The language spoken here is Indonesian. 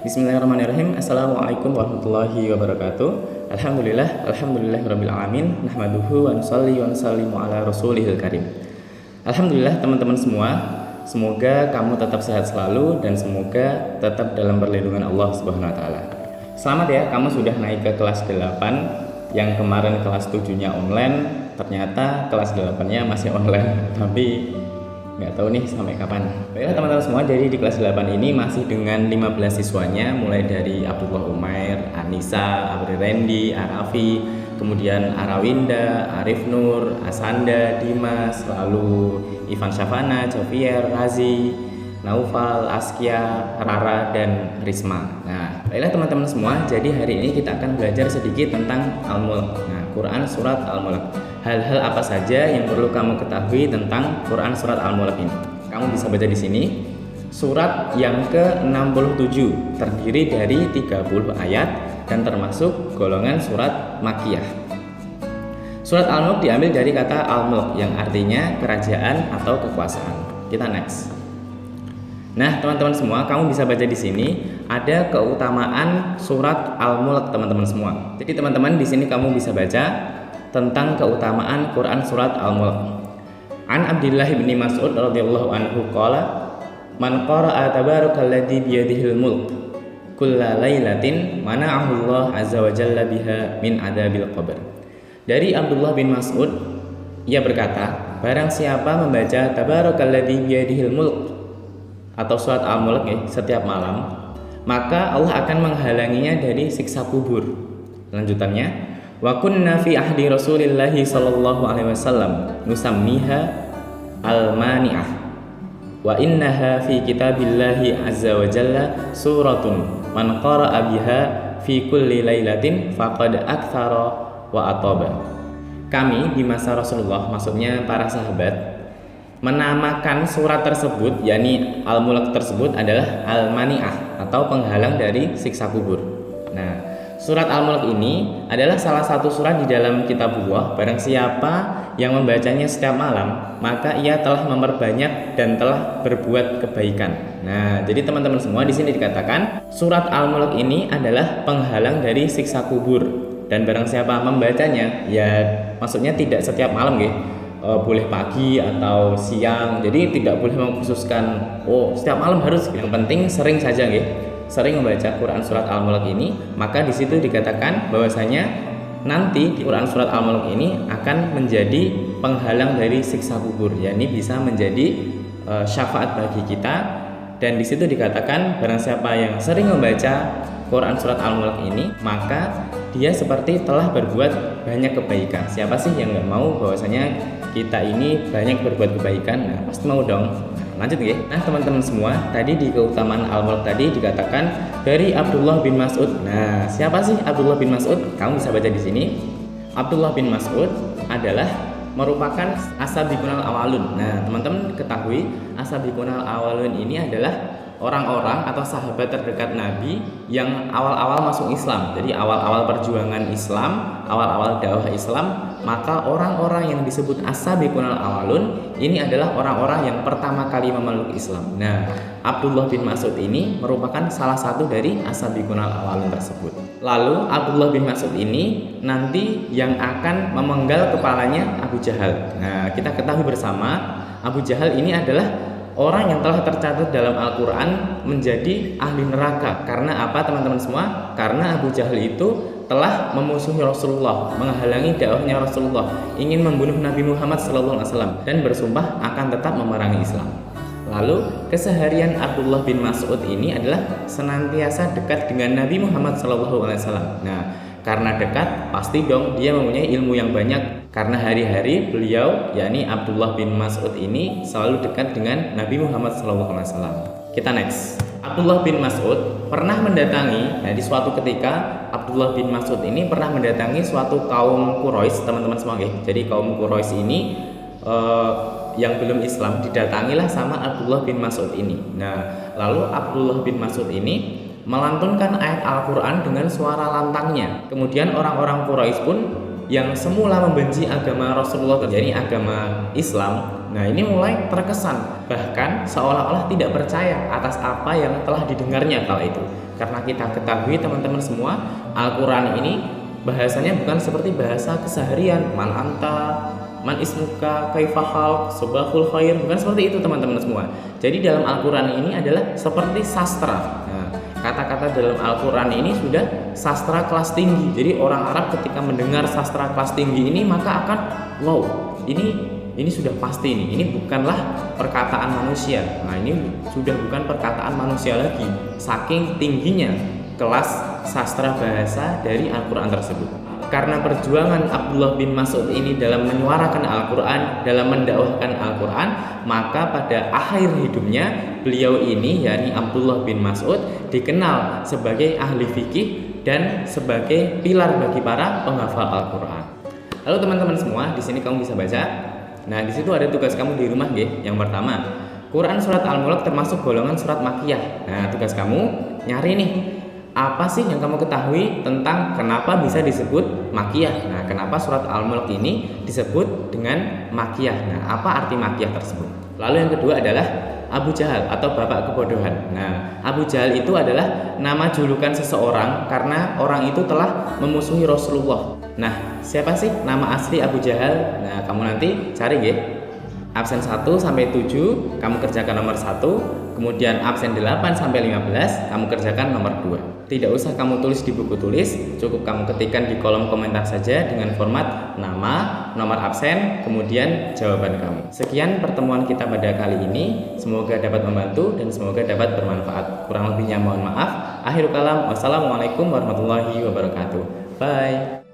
Bismillahirrahmanirrahim. Assalamualaikum warahmatullahi wabarakatuh. Alhamdulillah rabbil alamin. Nahmaduhu wa nusalli wa nusallimu ala rasulihil karim. Alhamdulillah teman-teman semua, semoga kamu tetap sehat selalu dan semoga tetap dalam perlindungan Allah Subhanahu wa taala. Selamat ya, kamu sudah naik ke kelas 8. Yang kemarin kelas 7-nya online, ternyata kelas 8-nya masih online. Tapi nggak tahu nih sampai kapan. Baiklah teman-teman semua, jadi di kelas 8 ini masih dengan 15 siswanya, mulai dari Abdullah Umair, Anissa, Abri Rendi, Arafi, kemudian Arawinda, Arif Nur, Asanda, Dimas, lalu Ivan Syafana, Javier, Razi, Naufal, Askia, Rara, dan Risma. Nah, baiklah teman-teman semua, jadi hari ini kita akan belajar sedikit tentang Al-Mulk. Nah, Quran Surat Al-Mulk. Hal-hal apa saja yang perlu kamu ketahui tentang Quran Surat Al-Mulk ini? Kamu bisa baca di sini. Surat yang ke-67 terdiri dari 30 ayat dan termasuk golongan surat Makkiyah. Surat Al-Mulk diambil dari kata Al-Mulk yang artinya kerajaan atau kekuasaan. Kita next. Nah, teman-teman semua, kamu bisa baca di sini ada keutamaan surat Al-Mulk, teman-teman semua. Jadi teman-teman di sini kamu bisa baca tentang keutamaan Quran surat Al-Mulk. An Abdullah bin Mas'ud radhiyallahu anhu qala man qara'a tabarakalladzi biyadihil mulk kulla lailatin mana'ahu Allah azza wa jalla biha min adabil qabr. Dari Abdullah bin Mas'ud, ia berkata, barang siapa membaca tabarakalladzi biyadihil mulk atau surat Al-Mulk setiap malam, maka Allah akan menghalanginya dari siksa kubur. Lanjutannya, wa kunna fi ahdi Rasulillahi sallallahu alaihi wasallam nusammiha al-mani'ah wa innaha fi kitabillahi azza wa jalla suratun man qara'a biha fi kulli lailatin faqad aktsara wa ataba. Kami di masa Rasulullah, maksudnya para sahabat, menamakan surat tersebut, yakni Al-Mulk tersebut adalah Al-Mani'ah atau penghalang dari siksa kubur. Nah, surat Al-Mulk ini adalah salah satu surat di dalam kitabullah. Barang siapa yang membacanya setiap malam, maka ia telah memperbanyak dan telah berbuat kebaikan. Nah, jadi teman-teman semua, di sini dikatakan surat Al-Mulk ini adalah penghalang dari siksa kubur. Dan barang siapa membacanya, ya maksudnya tidak setiap malam boleh pagi atau siang. Jadi tidak boleh mengkhususkan setiap malam harus. Yang penting sering saja sering membaca Quran surat Al-Mulk ini, maka di situ dikatakan bahwasanya nanti di Quran surat Al-Mulk ini akan menjadi penghalang dari siksa kubur, yakni bisa menjadi syafaat bagi kita. Dan di situ dikatakan barang siapa yang sering membaca Quran surat Al-Mulk ini, maka dia seperti telah berbuat banyak kebaikan. Siapa sih yang nggak mau bahwasanya kita ini banyak berbuat kebaikan? Nah, pasti mau dong. Lanjut Nah, teman-teman semua, tadi di keutamaan Al-Mulk tadi dikatakan dari Abdullah bin Mas'ud. Nah, siapa sih Abdullah bin Mas'ud? Kamu bisa baca di sini. Abdullah bin Mas'ud adalah merupakan as-sabiqunal awalun. Nah, teman-teman ketahui as-sabiqunal awalun ini adalah orang-orang atau sahabat terdekat Nabi yang awal-awal masuk Islam. Jadi awal-awal perjuangan Islam, awal-awal dakwah Islam, maka orang-orang yang disebut as-sabiqunal awalun ini adalah orang-orang yang pertama kali memeluk Islam. Nah, Abdullah bin Mas'ud ini merupakan salah satu dari as-sabiqunal awalun tersebut. Lalu Abdullah bin Mas'ud ini nanti yang akan memenggal kepalanya Abu Jahal. Nah, kita ketahui bersama Abu Jahal ini adalah orang yang telah tercatat dalam Al-Quran menjadi ahli neraka. Karena apa teman-teman semua? Karena Abu Jahal itu telah memusuhi Rasulullah, menghalangi dakwahnya Rasulullah, ingin membunuh Nabi Muhammad SAW dan bersumpah akan tetap memerangi Islam. Lalu keseharian Abdullah bin Mas'ud ini adalah senantiasa dekat dengan Nabi Muhammad SAW. Nah, karena dekat, pasti dong dia mempunyai ilmu yang banyak. Karena hari-hari beliau, yakni Abdullah bin Mas'ud ini selalu dekat dengan Nabi Muhammad SAW. Kita next. Abdullah bin Mas'ud pernah mendatangi, di suatu ketika Abdullah bin Mas'ud ini pernah mendatangi suatu kaum Quraisy, teman-teman semua. Jadi kaum Quraisy ini yang belum Islam didatangilah sama Abdullah bin Mas'ud ini. Nah, lalu Abdullah bin Mas'ud ini melantunkan ayat Al-Quran dengan suara lantangnya. Kemudian orang-orang Quraisy pun yang semula membenci agama Rasulullah, jadi agama Islam, Nah, ini mulai terkesan, bahkan seolah-olah tidak percaya atas apa yang telah didengarnya kala itu. Karena kita ketahui teman-teman semua, Al-Quran ini bahasanya bukan seperti bahasa keseharian, man anta, man ismuka, kaifahal, sobahul khair, bukan seperti itu teman-teman semua. Jadi dalam Al-Quran ini adalah seperti sastra. Nah, kata-kata dalam Al-Quran ini sudah sastra kelas tinggi. Jadi orang Arab ketika mendengar sastra kelas tinggi ini maka akan wow, ini sudah pasti nih, ini bukanlah perkataan manusia. Nah, ini sudah bukan perkataan manusia lagi, saking tingginya kelas sastra bahasa dari Al-Quran tersebut. Karena perjuangan Abdullah bin Mas'ud ini dalam menyuarakan Al-Quran, dalam mendakwahkan Al-Quran, maka pada akhir hidupnya beliau ini, yakni Abdullah bin Mas'ud, dikenal sebagai ahli fikih dan sebagai pilar bagi para penghafal Al-Quran. Lalu teman-teman semua, di sini kamu bisa baca. Nah, di situ ada tugas kamu di rumah, nggih. Yang pertama, Quran surat Al-Mulk termasuk golongan surat Makkiyah. Nah, tugas kamu nyari nih, apa sih yang kamu ketahui tentang kenapa bisa disebut Makkiyah? Nah, kenapa surat Al-Mulk ini disebut dengan Makkiyah? Nah, apa arti Makkiyah tersebut? Lalu yang kedua adalah Abu Jahal atau bapak kebodohan. Nah, Abu Jahal itu adalah nama julukan seseorang karena orang itu telah memusuhi Rasulullah. Nah, siapa sih nama asli Abu Jahal? Nah, kamu nanti cari ya. Absen 1 sampai 7 kamu kerjakan nomor 1, kemudian absen 8 sampai 15 kamu kerjakan nomor 2. Tidak usah kamu tulis di buku tulis, cukup kamu ketikkan di kolom komentar saja dengan format nama, nomor absen, kemudian jawaban kamu. Sekian pertemuan kita pada kali ini, semoga dapat membantu dan semoga dapat bermanfaat. Kurang lebihnya mohon maaf. Akhirul kalam, wassalamualaikum warahmatullahi wabarakatuh. Bye.